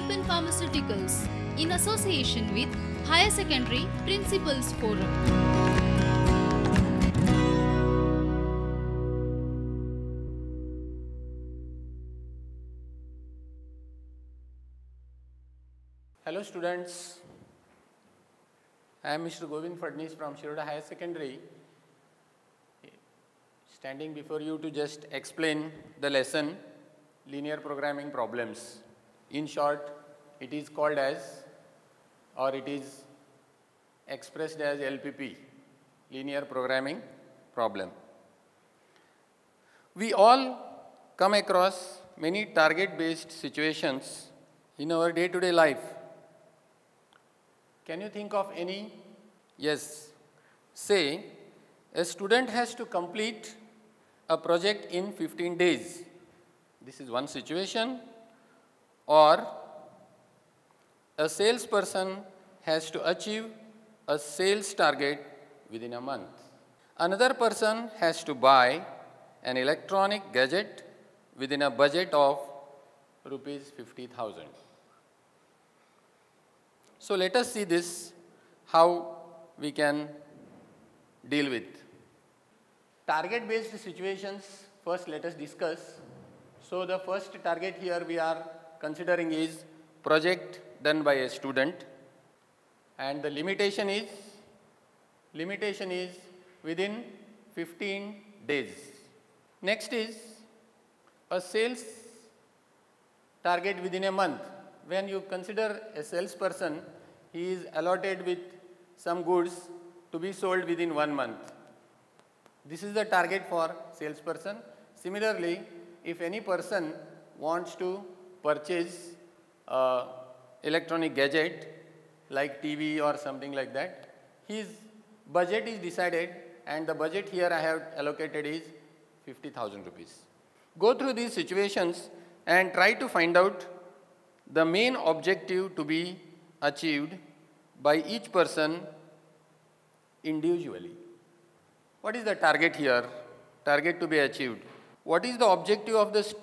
Development Pharmaceuticals in association with Higher Secondary Principals Forum. Hello students, I am Mr. Govind Fadnis from Shiroda Higher Secondary, standing before you to just explain the lesson linear programming problems. In short, it is called as, or it is expressed as LPP, linear programming problem. We all come across many target based situations in our day-to-day life. Can you think of any? Yes. Say, a student has to complete a project in 15 days. This is one situation. Or a salesperson has to achieve a sales target within a month. Another person has to buy an electronic gadget within a budget of rupees 50,000. So let us see this, how we can deal with. Target based situations, first let us discuss. So the first target here we are considering is project done by a student, and the limitation is within 15 days. Next is a sales target within a month. When you consider a salesperson, he is allotted with some goods to be sold within 1 month. This is the target for salesperson. Similarly, if any person wants to purchase electronic gadget like TV or something like that, his budget is decided, and the budget here I have allocated is 50,000 rupees. Go through these situations and try to find out the main objective to be achieved by each person individually. What is the target here? Target to be achieved. What is the objective of the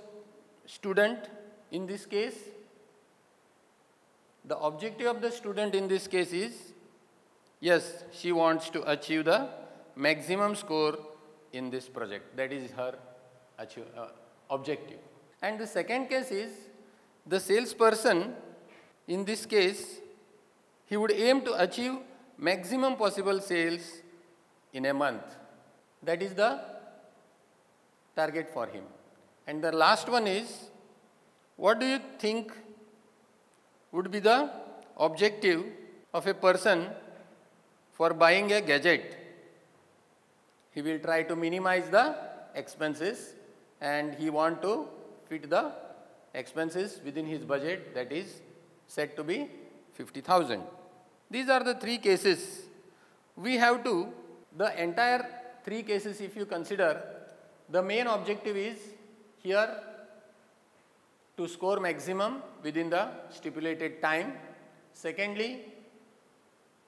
student in this case? The objective of the student in this case is, yes, she wants to achieve the maximum score in this project. That is her objective. And the second case is, the salesperson, in this case, he would aim to achieve maximum possible sales in a month. That is the target for him. And the last one is, what do you think would be the objective of a person for buying a gadget? He will try to minimize the expenses, and he want to fit the expenses within his budget, that is set to be 50,000. These are the three cases. We have to, the entire three cases if you consider, the main objective is here to score maximum within the stipulated time. Secondly,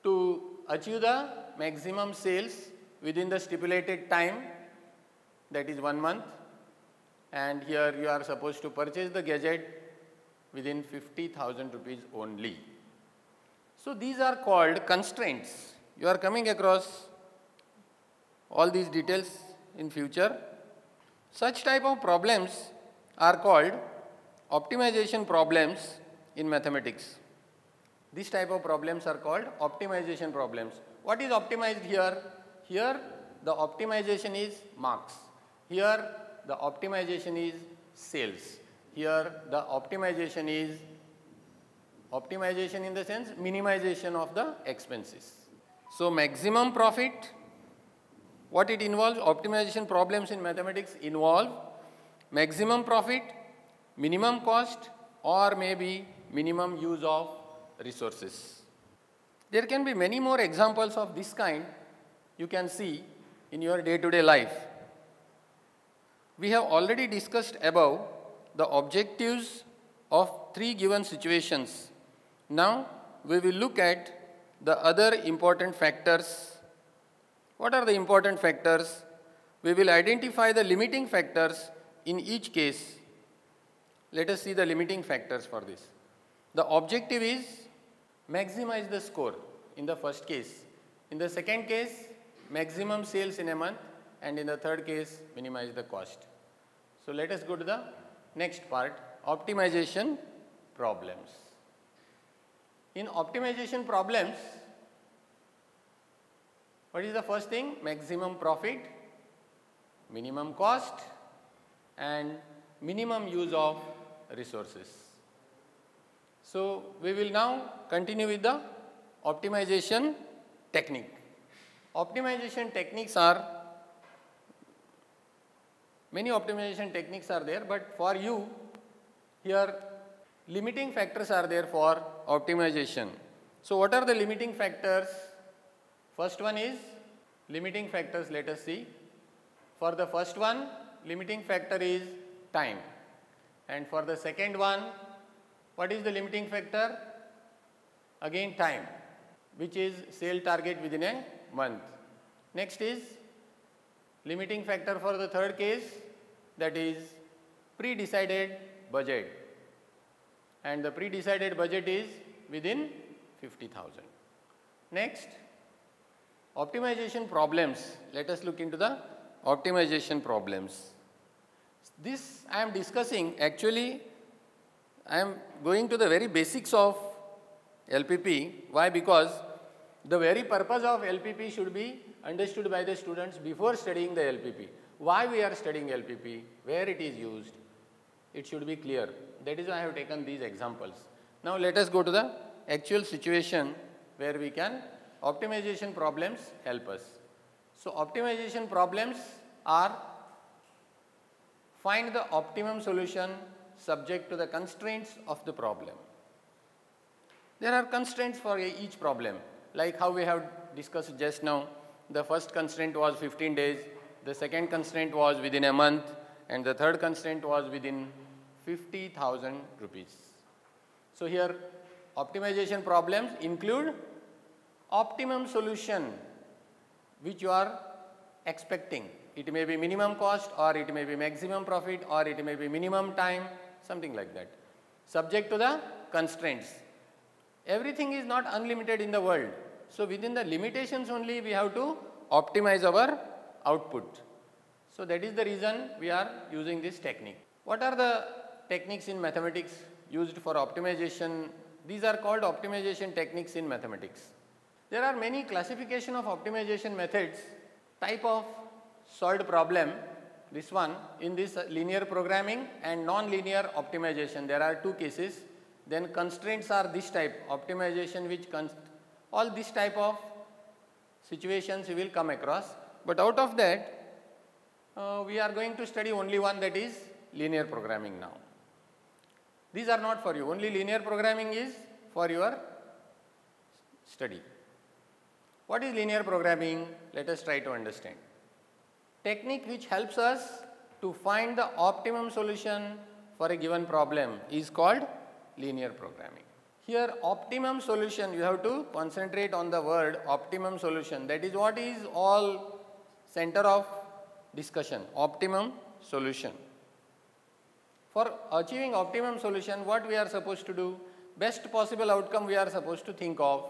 to achieve the maximum sales within the stipulated time, that is 1 month. And here you are supposed to purchase the gadget within 50,000 rupees only. So these are called constraints. You are coming across all these details in future. Such type of problems are called optimization problems in mathematics. These type of problems are called optimization problems. What is optimized here? Here the optimization is marks. Here the optimization is sales. Here the optimization is in the sense minimization of the expenses. So maximum profit, what it involves? Optimization problems in mathematics involve maximum profit, minimum cost, or maybe minimum use of resources. There can be many more examples of this kind you can see in your day-to-day life. We have already discussed above the objectives of three given situations. Now we will look at the other important factors. What are the important factors? We will identify the limiting factors in each case. Let us see the limiting factors for this. The objective is maximize the score in the first case. In the second case, maximum sales in a month, and in the third case, minimize the cost. So let us go to the next part, optimization problems. In optimization problems, what is the first thing? Maximum profit, minimum cost, and minimum use of resources. So we will now continue with the optimization technique. Optimization techniques are, many optimization techniques are there, but for you here limiting factors are there for optimization. So what are the limiting factors? First one is limiting factors, let us see. For the first one, limiting factor is time, and for the second one, what is the limiting factor? Again time, which is sale target within a month. Next is limiting factor for the third case, that is pre-decided budget, and the pre-decided budget is within 50,000. Next, optimization problems. Let us look into the optimization problems. This I am discussing, actually I am going to the very basics of LPP. Why? Because the very purpose of LPP should be understood by the students before studying the LPP. Why we are studying LPP, where it is used, it should be clear. That is why I have taken these examples. Now let us go to the actual situation where we can, optimization problems help us. So optimization problems are, find the optimum solution subject to the constraints of the problem. There are constraints for each problem, like how we have discussed just now. The first constraint was 15 days, the second constraint was within a month, and the third constraint was within 50,000 rupees. So here optimization problems include optimum solution which you are expecting. It may be minimum cost, or it may be maximum profit, or it may be minimum time, something like that, subject to the constraints. Everything is not unlimited in the world. So within the limitations only we have to optimize our output. So that is the reason we are using this technique. What are the techniques in mathematics used for optimization? These are called optimization techniques in mathematics. There are many classification of optimization methods. Type of solved problem, this one, in this linear programming and non-linear optimization, there are two cases. Then constraints are this type, optimization which all this type of situations you will come across. But out of that, we are going to study only one, that is linear programming now. These are not for you, only linear programming is for your study. What is linear programming? Let us try to understand. Technique which helps us to find the optimum solution for a given problem is called linear programming. Here optimum solution, you have to concentrate on the word optimum solution. That is what is all center of discussion, optimum solution. For achieving optimum solution, what we are supposed to do? Best possible outcome we are supposed to think of.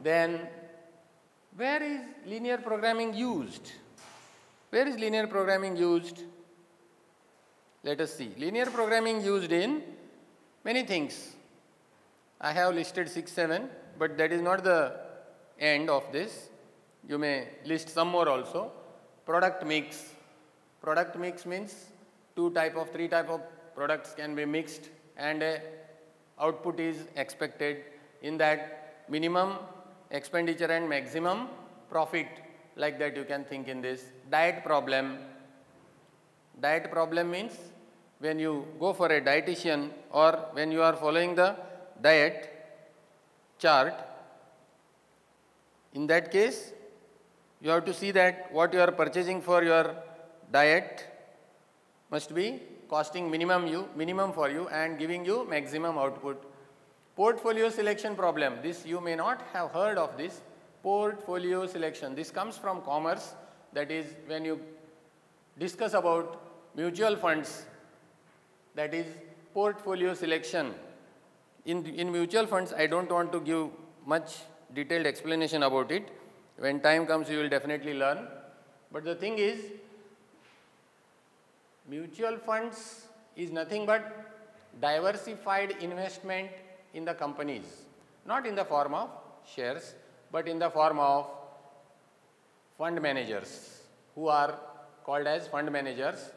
Then where is linear programming used? Where is linear programming used? Let us see. Linear programming used in many things. I have listed 6, 7, but that is not the end of this. You may list some more also. Product mix. Product mix means 3 type of products can be mixed, and output is expected. In that, minimum expenditure and maximum profit, like that you can think in this. Diet problem. Diet problem means when you go for a dietitian or when you are following the diet chart, in that case you have to see that what you are purchasing for your diet must be costing minimum for you and giving you maximum output. Portfolio selection problem. This you may not have heard of this. Portfolio selection. This comes from commerce. That is when you discuss about mutual funds. That is portfolio selection. In mutual funds, I don't want to give much detailed explanation about it. When time comes, you will definitely learn. But the thing is, mutual funds is nothing but diversified investment in the companies, not in the form of shares, but in the form of fund managers who are called as fund managers,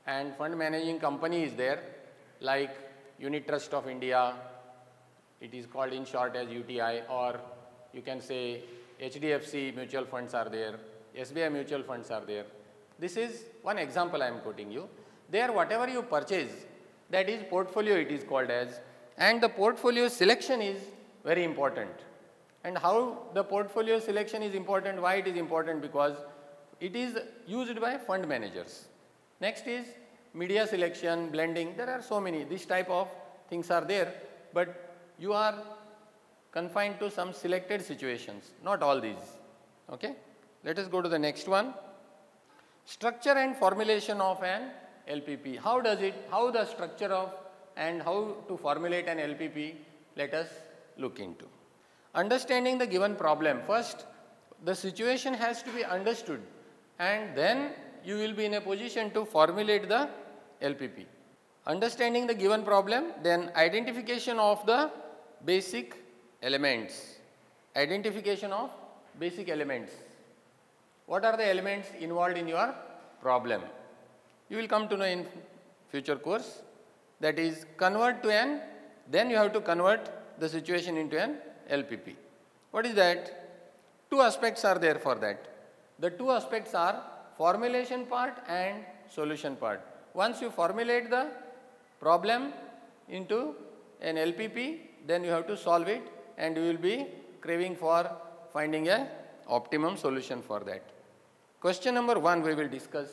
and fund managing company is there like Unit Trust of India, it is called in short as UTI, or you can say HDFC mutual funds are there, SBI mutual funds are there. This is one example I am quoting you. There whatever you purchase, that is portfolio it is called as, and the portfolio selection is very important. And how the portfolio selection is important, why it is important? Because it is used by fund managers. Next is media selection, blending, there are so many, this type of things are there, but you are confined to some selected situations, not all these. Okay? Let us go to the next one. Structure and formulation of an LPP. How the structure of and how to formulate an LPP, let us look into. Understanding the given problem. First, the situation has to be understood, and then you will be in a position to formulate the LPP. Understanding the given problem, then identification of the basic elements. Identification of basic elements. What are the elements involved in your problem? You will come to know in future course. That is, then you have to convert the situation into an LPP. What is that? Two aspects are there for that. The two aspects are formulation part and solution part. Once you formulate the problem into an LPP, then you have to solve it, and you will be craving for finding a optimum solution for that. Question number 1 we will discuss,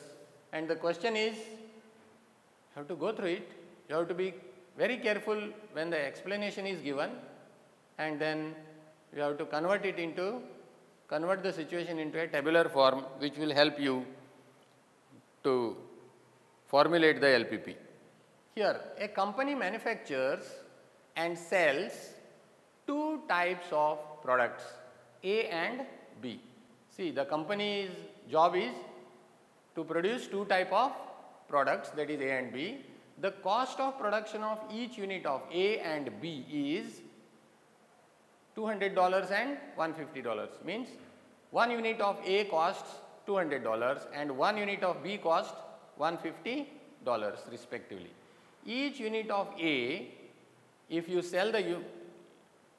and the question is, you have to go through it, you have to be very careful when the explanation is given, and then you have to convert the situation into a tabular form, which will help you to formulate the LPP. Here, a company manufactures and sells two types of products, A and B. See, the company's job is to produce two types of products, that is A and B. The cost of production of each unit of A and B is $200 and $150. Means one unit of A costs $200 and one unit of B costs $150 respectively. Each unit of A, if you sell the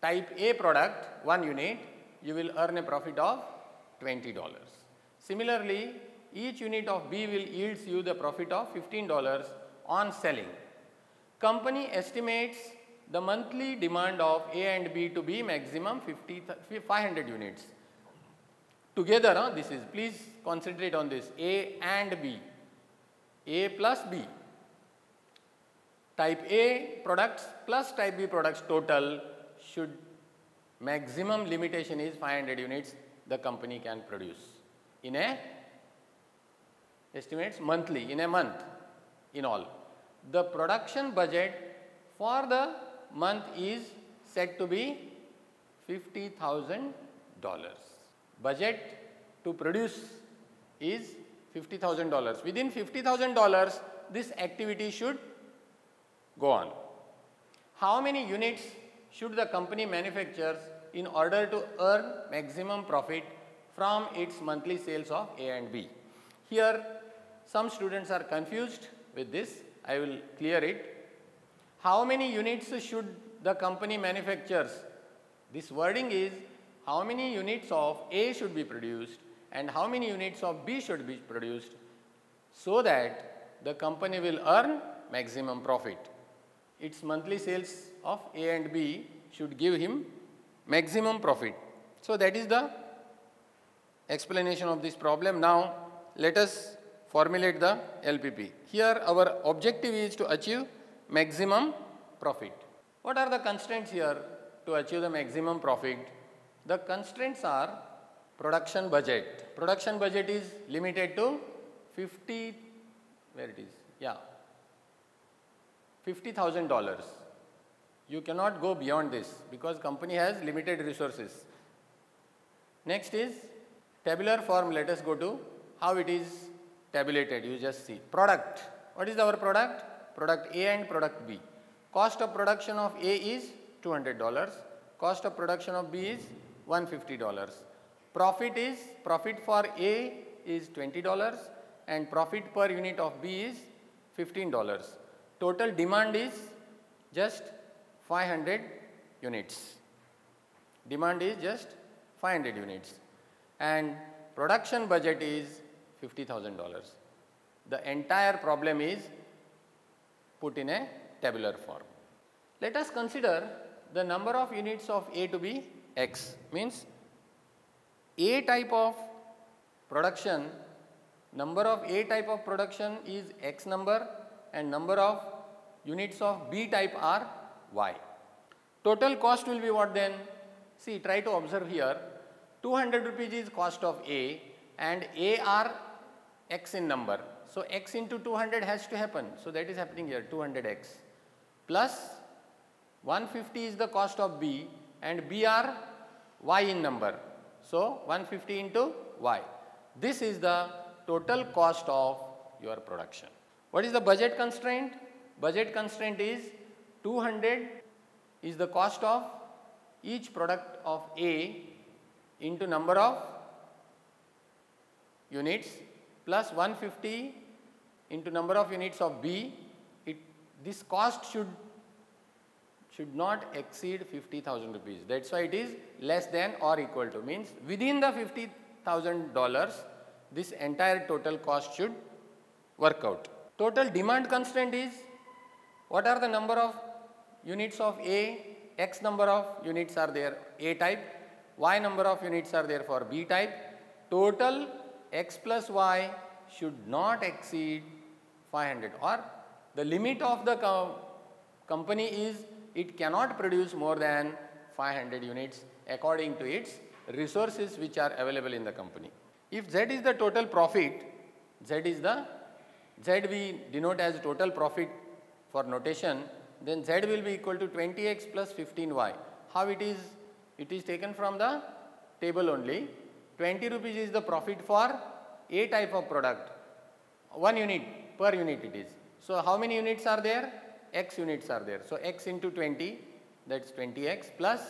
type A product, 1 unit, you will earn a profit of $20. Similarly, each unit of B will yields you the profit of $15 on selling. Company estimates the monthly demand of A and B to be maximum 500 units. Together, this is, please concentrate on this, A and B, A plus B. Type A products plus type B products total should, maximum limitation is 500 units the company can produce in a, estimates monthly, in a month, in all. The production budget for the month is set to be $50,000. Budget to produce is $50,000. Within $50,000, this activity should go on. How many units should the company manufacture in order to earn maximum profit from its monthly sales of A and B? Here, some students are confused with this. I will clear it. How many units should the company manufacture? This wording is how many units of A should be produced and how many units of B should be produced so that the company will earn maximum profit. Its monthly sales of A and B should give him maximum profit. So that is the explanation of this problem. Now let us formulate the LPP. Here our objective is to achieve maximum profit. What are the constraints here to achieve the maximum profit? The constraints are production budget. Production budget is limited to $50,000. You cannot go beyond this because company has limited resources. Next is tabular form. Let us go to how it is tabulated. You just see. Product. What is our product? Product A and product B. Cost of production of A is $200. Cost of production of B is $150. Profit for A is $20 and profit per unit of B is $15. Total demand is just 500 units. Demand is just 500 units and production budget is $50,000. The entire problem is put in a tabular form. Let us consider the number of units of A to be X, means A type of production, number of A type of production is X number and number of units of B type are Y. Total cost will be what then? See, try to observe here, 200 rupees is cost of A and A are X in number. So, X into 200 has to happen. So, that is happening here 200X plus 150 is the cost of B and B are Y in number. So, 150 into Y. This is the total cost of your production. What is the budget constraint? Budget constraint is 200 is the cost of each product of A into number of units plus 150 into number of units of B. This cost should not exceed 50,000 rupees. That's why it is less than or equal to, means within the $50,000 this entire total cost should work out. Total demand constraint is what are the number of units of A, X number of units are there A type, Y number of units are there for B type. Total X plus Y should not exceed 500 or the limit of the company is it cannot produce more than 500 units according to its resources which are available in the company. If Z is the total profit, Z we denote as total profit for notation, then Z will be equal to 20X plus 15Y. How it is? It is taken from the table only. 20 rupees is the profit for A type of product, 1 unit per unit it is. So, how many units are there? X units are there. So, X into 20 that is 20X plus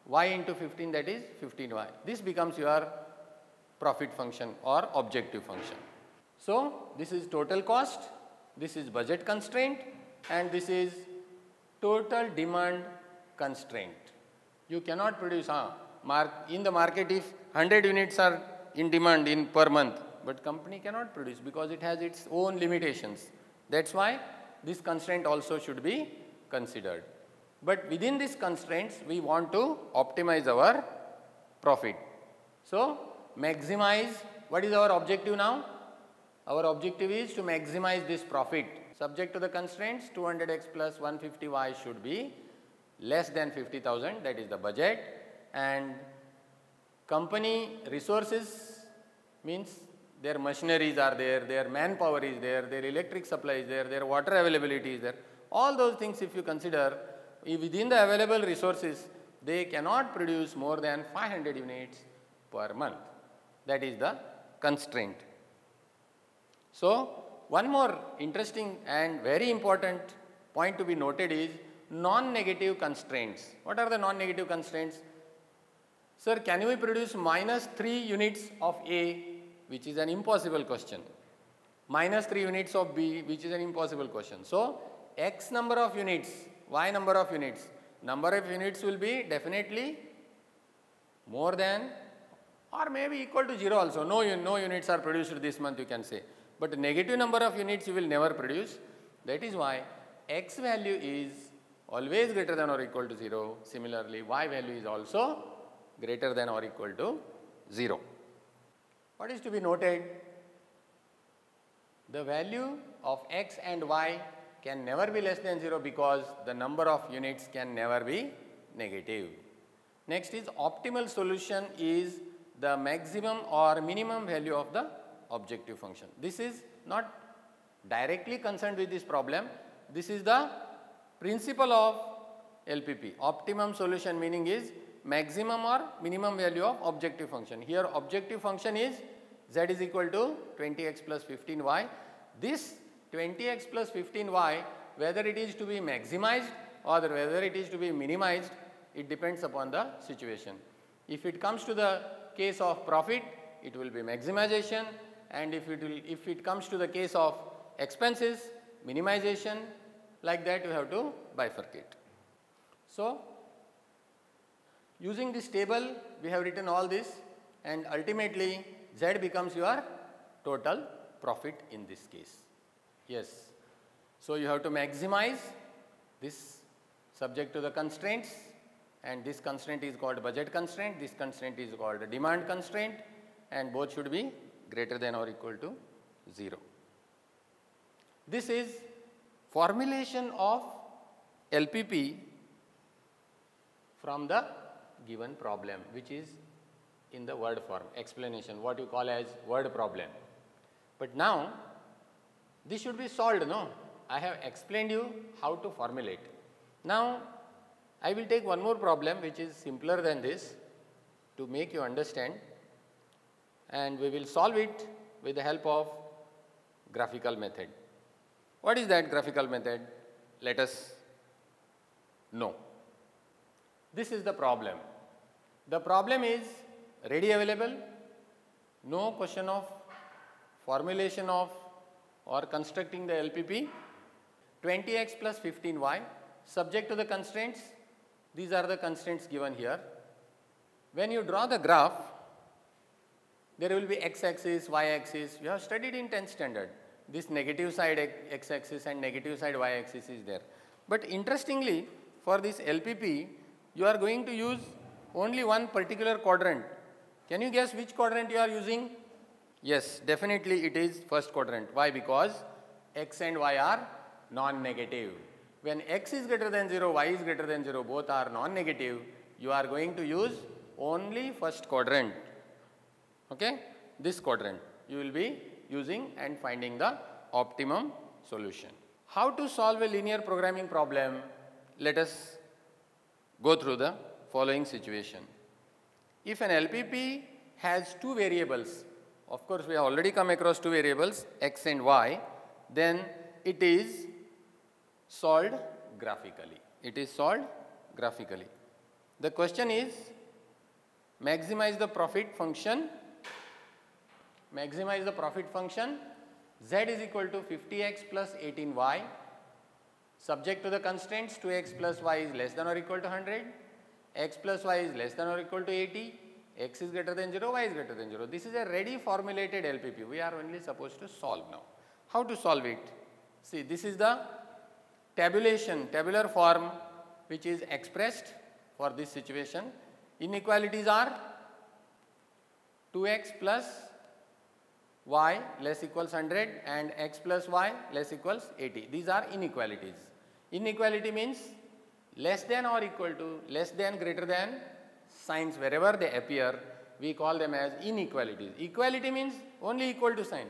Y into 15 that is 15Y. This becomes your profit function or objective function. So, this is total cost, this is budget constraint and this is total demand constraint. You cannot produce in the market if 100 units are in demand in per month, but company cannot produce because it has its own limitations. That is why this constraint also should be considered. But within these constraints we want to optimize our profit. So, maximize, what is our objective now? Our objective is to maximize this profit. Subject to the constraints, 200X plus 150Y should be less than 50,000, that is the budget, and company resources means their machineries are there, their manpower is there, their electric supply is there, their water availability is there. All those things if you consider, within the available resources, they cannot produce more than 500 units per month. That is the constraint. So, one more interesting and very important point to be noted is non-negative constraints. What are the non-negative constraints? Sir, can we produce minus 3 units of A, which is an impossible question. Minus 3 units of B, which is an impossible question. So, X number of units, Y number of units. Number of units will be definitely more than or maybe equal to 0 also. No units are produced this month you can say. But negative number of units you will never produce. That is why X value is always greater than or equal to 0. Similarly, Y value is also greater than or equal to 0. What is to be noted? The value of X and Y can never be less than 0 because the number of units can never be negative. Next is optimal solution is the maximum or minimum value of the objective function. This is not directly concerned with this problem. This is the principle of LPP. Optimum solution meaning is maximum or minimum value of objective function. Here objective function is z is equal to 20x plus 15y. This 20x plus 15y, whether it is to be maximized or whether it is to be minimized, it depends upon the situation. If it comes to the case of profit, it will be maximization, and if it comes to the case of expenses, minimization. Like that you have to bifurcate. So, using this table we have written all this, and ultimately Z becomes your total profit in this case. Yes. So, you have to maximize this subject to the constraints, and this constraint is called budget constraint, this constraint is called demand constraint, and both should be greater than or equal to 0. This is formulation of LPP from the given problem, which is in the word form, explanation, what you call as word problem. But now this should be solved, no? I have explained you how to formulate. Now I will take one more problem which is simpler than this to make you understand, and we will solve it with the help of graphical method. What is that graphical method? Let us know. This is the problem. The problem is ready available, no question of formulation of or constructing the LPP, 20x plus 15y, subject to the constraints. These are the constraints given here. When you draw the graph, there will be x-axis, y-axis. You have studied in 10th standard. This negative side x-axis and negative side y-axis is there. But interestingly, for this LPP, you are going to use only one particular quadrant. Can you guess which quadrant you are using? Yes, definitely it is first quadrant. Why? Because x and y are non-negative. When x is greater than 0, y is greater than 0, both are non-negative, you are going to use only first quadrant. Okay? This quadrant you will be using and finding the optimum solution. How to solve a linear programming problem? Let us go through the following situation. If an LPP has two variables, of course we have already come across two variables, x and y, then it is solved graphically. It is solved graphically. The question is, maximize the profit function. Maximize the profit function. Z is equal to 50x plus 18y. Subject to the constraints, 2x plus y is less than or equal to 100. X plus y is less than or equal to 80. X is greater than 0, y is greater than 0. This is a ready formulated LPP. We are only supposed to solve now. How to solve it? See, this is the tabular form which is expressed for this situation. Inequalities are 2x plus y less equals 100 and x plus y less equals 80. These are inequalities. Inequality means less than or equal to, less than, greater than signs wherever they appear, we call them as inequalities. Equality means only equal to sign.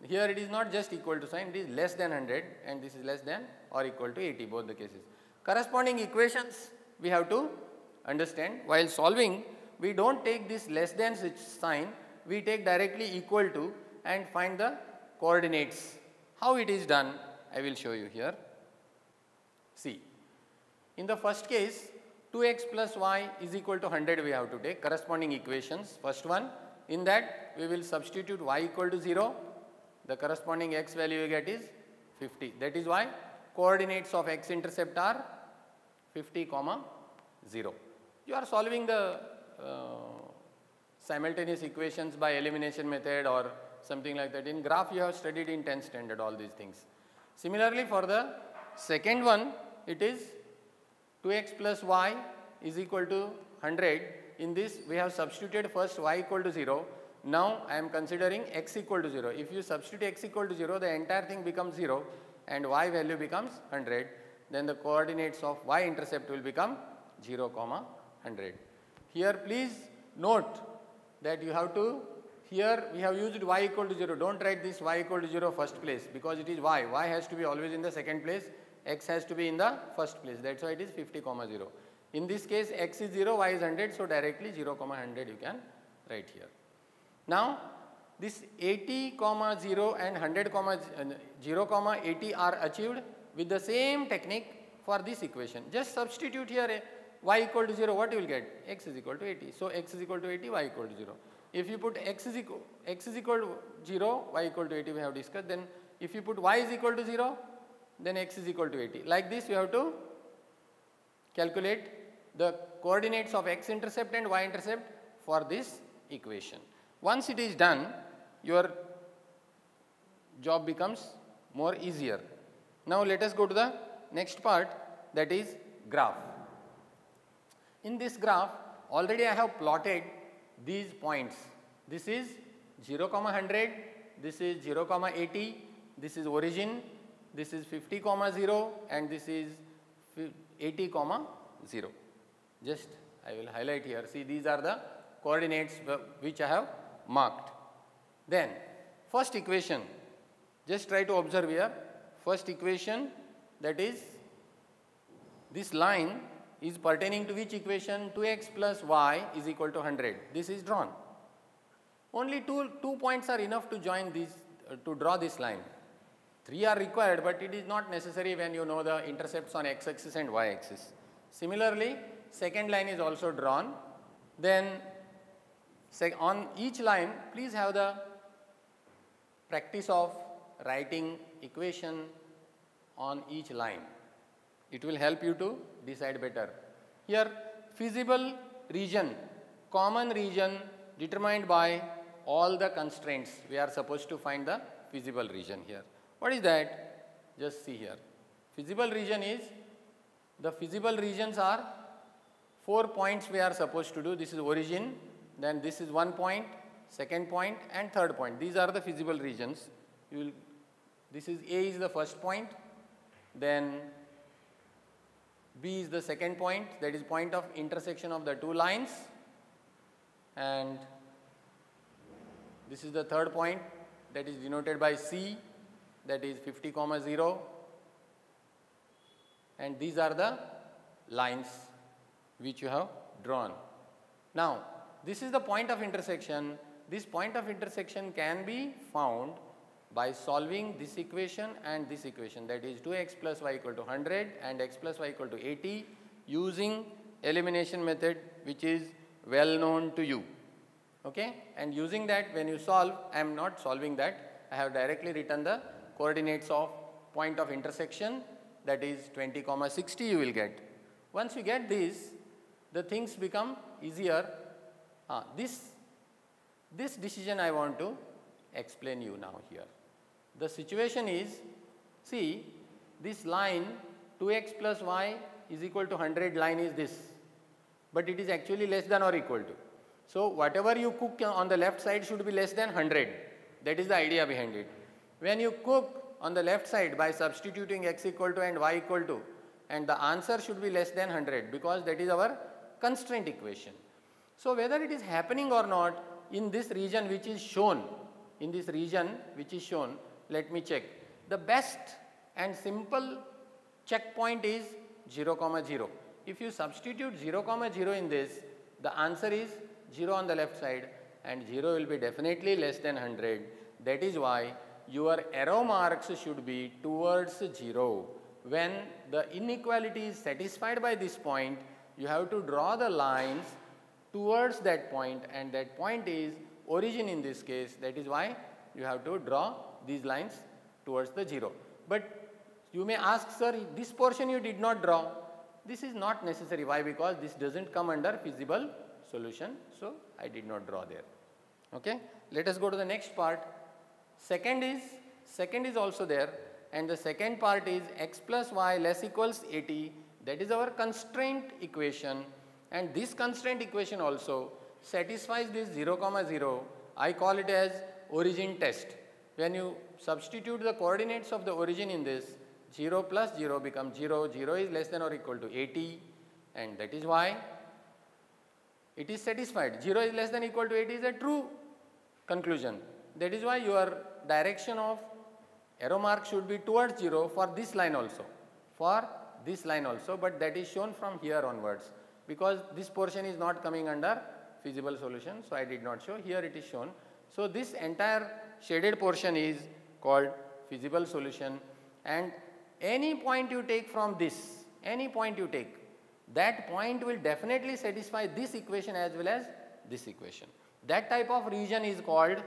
Here it is not just equal to sign, it is less than 100 and this is less than or equal to 80, both the cases. Corresponding equations we have to understand. While solving, we do not take this less than sign, we take directly equal to and find the coordinates. How it is done, I will show you here. See, in the first case, 2x plus y is equal to 100 we have to take corresponding equations. First one, in that we will substitute y equal to 0, the corresponding x value you get is 50. That is why coordinates of x intercept are 50, 0. You are solving the simultaneous equations by elimination method or something like that. In graph you have studied in 10th standard all these things. Similarly, for the second one, it is 2x plus y is equal to 100. In this we have substituted first y equal to 0. Now I am considering x equal to 0. If you substitute x equal to 0, the entire thing becomes 0 and y value becomes 100. Then the coordinates of y intercept will become 0, 100. Here please note that you have to, here we have used y equal to 0. Don't write this y equal to 0 first place because it is y. Y has to be always in the second place. x has to be in the first place. That's why it is 50, 0. In this case, x is 0, y is 100, so directly 0, 100 you can write here. Now, this 80, 0 and 100, 0, 80 are achieved with the same technique for this equation. Just substitute here y equal to 0, what you will get? X is equal to 80. So, x is equal to 80, y equal to 0. If you put x is equal to 0, y equal to 80 we have discussed, then if you put y is equal to 0, then x is equal to 80. Like this you have to calculate the coordinates of x-intercept and y-intercept for this equation. Once it is done, your job becomes more easier. Now let us go to the next part, that is graph. In this graph, already I have plotted these points. This is 0, 100, this is 0, 80, this is origin, this is 50, 0 and this is 80, 0. Just I will highlight here. See, these are the coordinates which I have marked. Then first equation, just try to observe here. First equation, that is this line is pertaining to which equation? 2x plus y is equal to 100. This is drawn. Only two points are enough to join these, to draw this line. 3 are required, but it is not necessary when you know the intercepts on x-axis and y-axis. Similarly, second line is also drawn. Then on each line, please have the practice of writing equation on each line. It will help you to decide better. Here, feasible region, common region determined by all the constraints. We are supposed to find the feasible region here. What is that? Just see here. Feasible region is, the feasible regions are 4 points we are supposed to do. This is origin, then this is 1 point, second point and third point. These are the feasible regions. This is A is the first point, then B is the second point, that is point of intersection of the two lines, and this is the third point, that is denoted by C, that is 50, 0, and these are the lines which you have drawn. Now, this is the point of intersection. This point of intersection can be found by solving this equation and this equation, that is 2x plus y equal to 100 and x plus y equal to 80 using elimination method which is well known to you. Okay? And using that, when you solve, I am not solving that, I have directly written the coordinates of point of intersection, that is 20, 60 you will get. Once you get this, the things become easier. This decision I want to explain you now here. The situation is, see, this line 2x plus y is equal to 100 line is this, but it is actually less than or equal to. So, whatever you cook on the left side should be less than 100. That is the idea behind it. When you cook on the left side by substituting x equal to and y equal to, and the answer should be less than 100 because that is our constraint equation. So, whether it is happening or not in this region which is shown, let me check. The best and simple checkpoint is 0, 0. If you substitute 0, 0 in this, the answer is 0 on the left side and 0 will be definitely less than 100. That is why your arrow marks should be towards 0. When the inequality is satisfied by this point, you have to draw the lines towards that point, and that point is origin in this case. That is why you have to draw these lines towards the 0. But you may ask, sir, this portion you did not draw. This is not necessary. Why? Because this does not come under feasible solution. So, I did not draw there. Okay? Let us go to the next part. Second is also there, and the second part is x plus y less equals 80. That is our constraint equation, and this constraint equation also satisfies this 0, 0. I call it as origin test. When you substitute the coordinates of the origin in this, 0 plus 0 becomes 0, 0 is less than or equal to 80, and that is why it is satisfied. 0 is less than or equal to 80 is a true conclusion. That is why your direction of arrow mark should be towards 0 for this line also. for this line also, but that is shown from here onwards, because this portion is not coming under feasible solution, so I did not show. Here it is shown. So this entire shaded portion is called feasible solution, and any point you take from this, any point you take, that point will definitely satisfy this equation as well as this equation. That type of region is called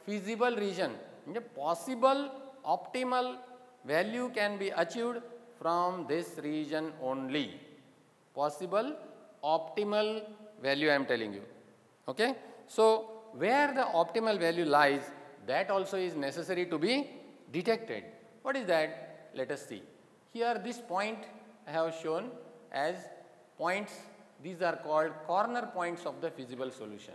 feasible region. The possible optimal value can be achieved from this region only. Possible optimal value I am telling you. Okay? So, where the optimal value lies, that also is necessary to be detected. What is that? Let us see. Here this point I have shown as points, these are called corner points of the feasible solution.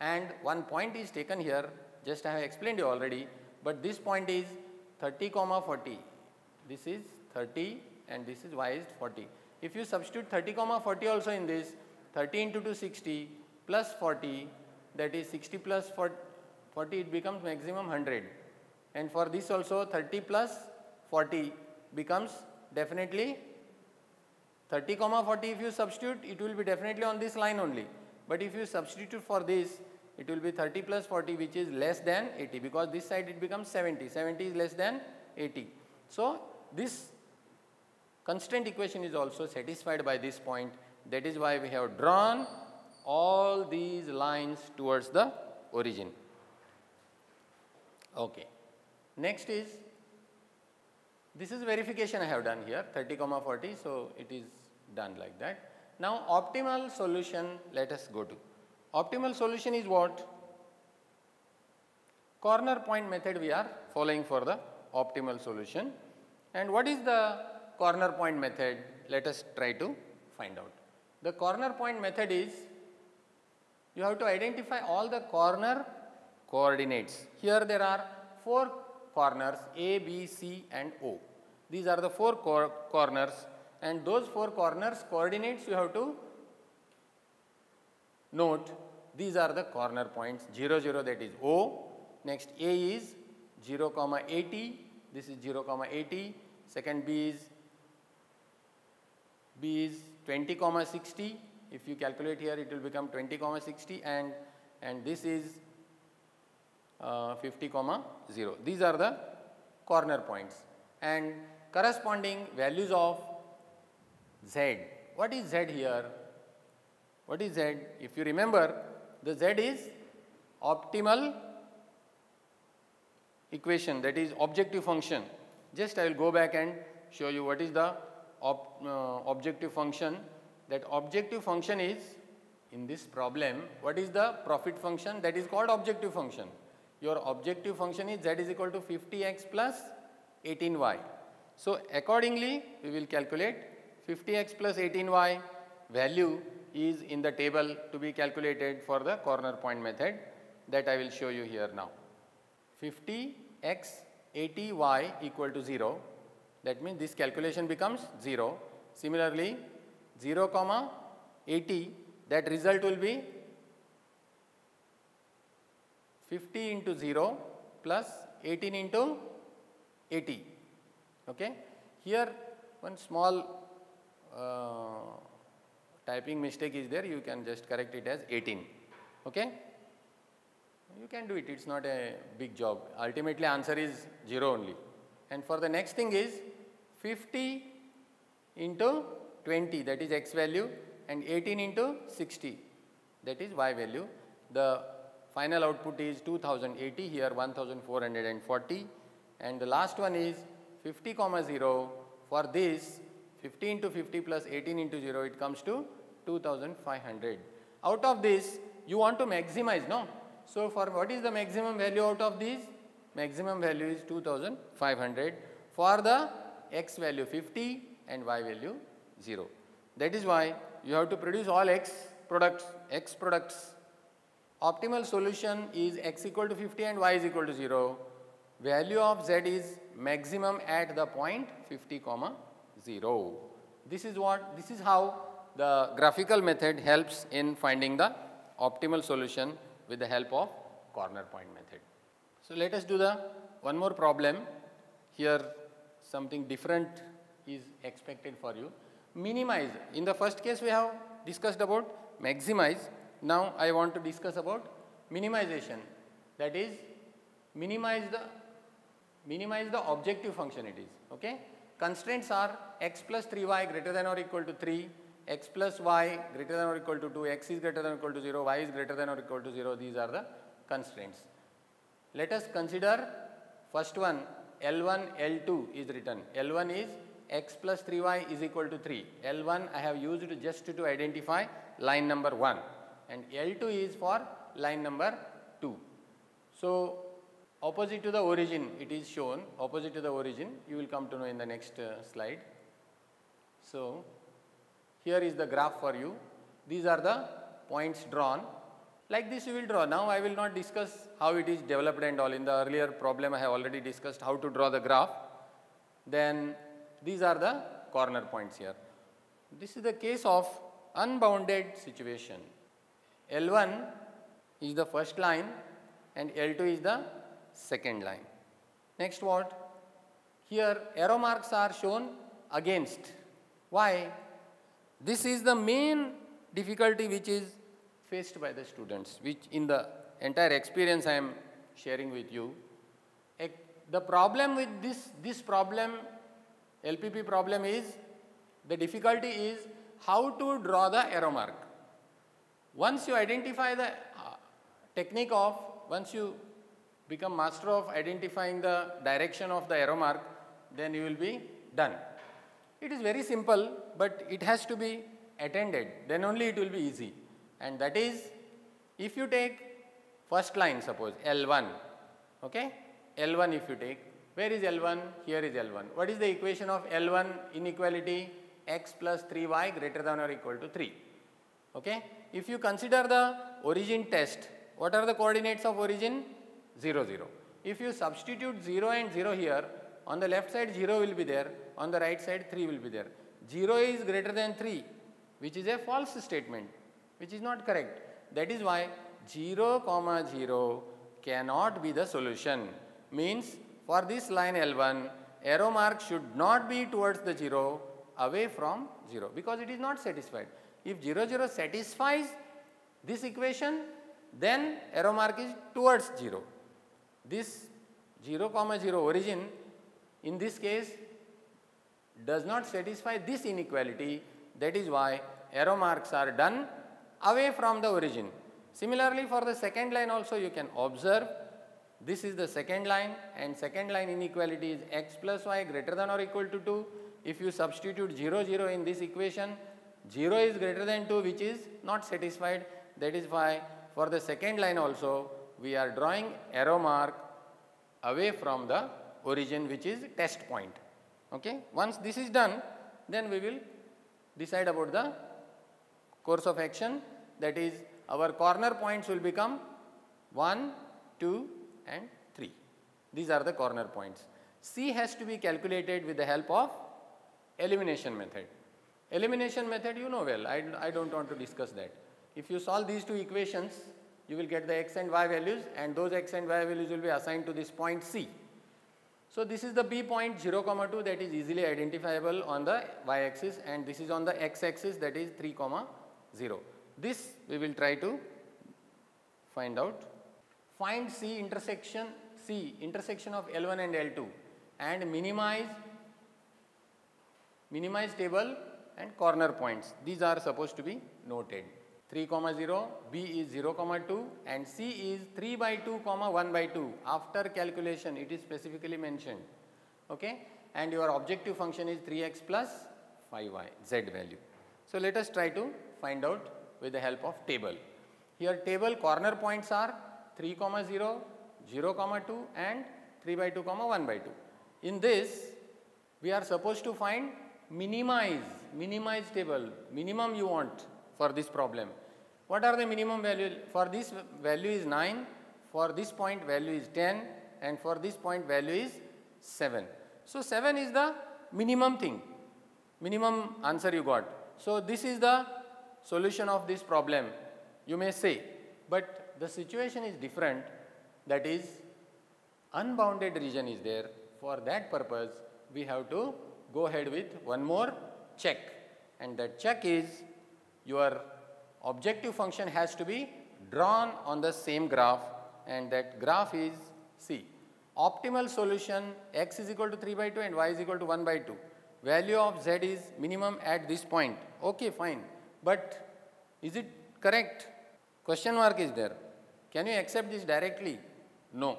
And one point is taken here, just I have explained you already, but this point is 30, 40. This is 30 and this is y is 40. If you substitute 30, 40 also in this, 30 into 2 60 plus 40, that is 60 plus 40, it becomes maximum 100. And for this also 30 plus 40 becomes definitely 30, 40 if you substitute, it will be definitely on this line only. But if you substitute for this, it will be 30 plus 40, which is less than 80, because this side it becomes 70. 70 is less than 80. So, this constraint equation is also satisfied by this point. That is why we have drawn all these lines towards the origin. Okay. Next is, this is verification I have done here, 30, 40, so it is done like that. Now, optimal solution, let us go to. Optimal solution is what? Corner point method we are following for the optimal solution. And what is the corner point method? Let us try to find out. The corner point method is, you have to identify all the corner coordinates. Here there are 4 corners A, B, C and O. These are the 4 corners, and those 4 corners coordinates you have to note. These are the corner points. 0, 0, that is O. Next A is 0, 80. This is 0, 80. Second B is 20, 60. If you calculate here, it will become 20, 60, and this is 50, 0. These are the corner points, and corresponding values of Z. What is Z here? What is Z? If you remember, the Z is optimal equation, that is objective function. Just I will go back and show you what is the objective function. That objective function is, in this problem, what is the profit function? That is called objective function. Your objective function is Z is equal to 50x plus 18y. So, accordingly, we will calculate 50x plus 18y value is in the table to be calculated for the corner point method, that I will show you here now. 50x 80y equal to 0, that means this calculation becomes 0. Similarly, 0, 80, that result will be 50 into 0 plus 18 into 80. Okay. Here one small typing mistake is there, you can just correct it as 18. Okay. You can do it, it is not a big job. Ultimately answer is 0 only. And for the next thing is 50 into 20, that is x value, and 18 into 60, that is y value. The final output is 2080, here 1440, and the last one is 50, 0. For this, 50 into 50 plus 18 into 0, it comes to 2500. Out of this, you want to maximize, no? So, for what is the maximum value out of these? Maximum value is 2500 for the x value 50 and y value 0. That is why you have to produce all x products. Optimal solution is x equal to 50 and y is equal to 0. Value of z is maximum at the point 50, 0. This is how the graphical method helps in finding the optimal solution with the help of corner point method. So, let us do the one more problem. Here something different is expected for you. Minimize. In the first case we have discussed about maximize. Now I want to discuss about minimization. That is minimize the objective function it is. Okay. Constraints are x plus 3y greater than or equal to 3, x plus y greater than or equal to 2, x is greater than or equal to 0, y is greater than or equal to 0. These are the constraints. Let us consider first one. L1, L2 is written. L1 is x plus 3y is equal to 3. L1 I have used just to identify line number 1 and L2 is for line number 2. So opposite to the origin it is shown, opposite to the origin, you will come to know in the next slide. So here is the graph for you. These are the points drawn. Like this you will draw. Now I will not discuss how it is developed and all. In the earlier problem I have already discussed how to draw the graph. Then these are the corner points here. This is the case of unbounded situation. L1 is the first line and L2 is the second line. Next what? Here arrow marks are shown against. Why? This is the main difficulty which is faced by the students, which in the entire experience I am sharing with you. The problem with this problem, LPP problem is, the difficulty is how to draw the arrow mark. Once you identify the technique of, once you become master of identifying the direction of the arrow mark, then you will be done. It is very simple, but it has to be attended, then only it will be easy. And that is, if you take first line, suppose L1, okay, L1 if you take, where is L1? Here is L1. What is the equation of L1 inequality? X plus 3y greater than or equal to 3. Okay. If you consider the origin test, what are the coordinates of origin? 0, 0. If you substitute 0 and 0 here, on the left side 0 will be there, on the right side 3 will be there. 0 is greater than 3, which is a false statement, which is not correct. That is why 0, 0 cannot be the solution. Means for this line L1, arrow mark should not be towards the 0, away from 0, because it is not satisfied. If 0, 0 satisfies this equation, then arrow mark is towards 0. This 0, 0 origin in this case does not satisfy this inequality. That is why arrow marks are done away from the origin. Similarly, for the second line also you can observe, this is the second line and second line inequality is x plus y greater than or equal to 2. If you substitute 0, 0 in this equation, 0 is greater than 2, which is not satisfied. That is why for the second line also we are drawing arrow mark away from the origin, which is test point. Okay. Once this is done, then we will decide about the course of action. That is, our corner points will become 1, 2 and 3. These are the corner points. C has to be calculated with the help of elimination method. Elimination method you know well, I don't want to discuss that. If you solve these two equations, you will get the x and y values, and those x and y values will be assigned to this point C. So this is the B point 0, 2 that is easily identifiable on the y-axis, and this is on the x-axis, that is 3, 0. This we will try to find out. Find C intersection of L1 and L2 and minimize table and corner points. These are supposed to be noted. 3, 0, B is 0, 2 and C is 3 by 2, 1 by 2. After calculation it is specifically mentioned. Okay? And your objective function is 3x plus 5y, z value. So let us try to find out with the help of table. Here table corner points are 3, 0, 0, 2 and 3 by 2, 1 by 2. In this we are supposed to find minimize table, minimum you want for this problem. What are the minimum values? For this value is 9, for this point value is 10 and for this point value is 7. So 7 is the minimum thing, minimum answer you got. So this is the solution of this problem, you may say, but the situation is different. That is, unbounded region is there. For that purpose we have to go ahead with one more check, and that check is your objective function has to be drawn on the same graph, and that graph is C. Optimal solution x is equal to 3 by 2 and y is equal to 1 by 2. Value of z is minimum at this point. Okay, fine. But is it correct? Question mark is there. Can you accept this directly? No.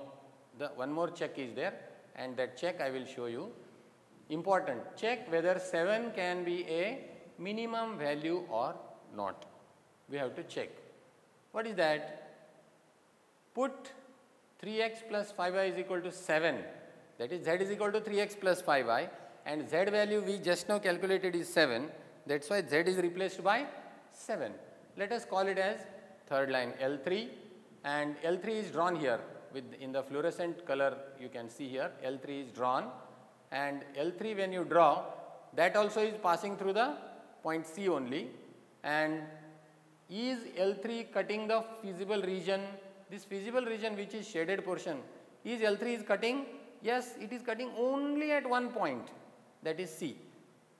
The one more check is there, and that check I will show you. Important. Check whether 7 can be a minimum value or not. We have to check. What is that? Put 3x plus 5y is equal to 7. That is, z is equal to 3x plus 5y, and z value we just now calculated is 7. That's why z is replaced by 7. Let us call it as third line L3, and L3 is drawn here with in the fluorescent color you can see here. L3 is drawn, and L3 when you draw, that also is passing through the point C only. And is L3 cutting the feasible region? This feasible region which is shaded portion, is L3 is cutting? Yes, it is cutting only at one point, that is C.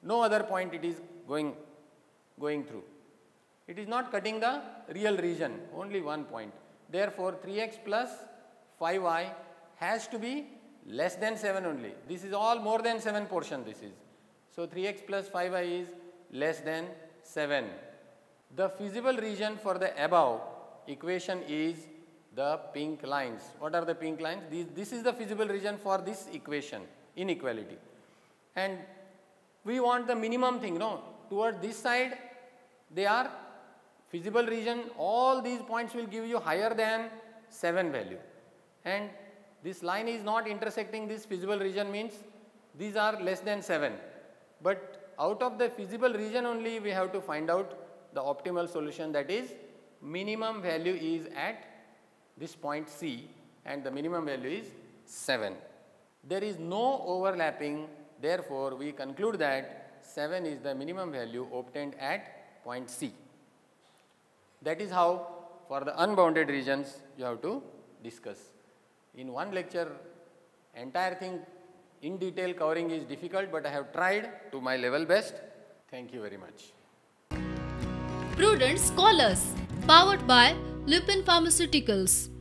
No other point it is going through. It is not cutting the real region, only one point. Therefore, 3x plus 5y has to be less than 7 only. This is all more than 7 portion this is. So, 3x plus 5y is less than 7. The feasible region for the above equation is the pink lines. What are the pink lines? This is the feasible region for this equation, inequality. And we want the minimum thing, no? Toward this side, they are feasible region, all these points will give you higher than 7 value. And this line is not intersecting this feasible region, means these are less than 7. But out of the feasible region only we have to find out the optimal solution, that is minimum value is at this point C and the minimum value is 7. There is no overlapping, therefore we conclude that 7 is the minimum value obtained at point C. That is how for the unbounded regions you have to discuss. In one lecture, entire thing in detail covering is difficult, but I have tried to my level best. Thank you very much. Prudent Scholars, powered by Lupin Pharmaceuticals.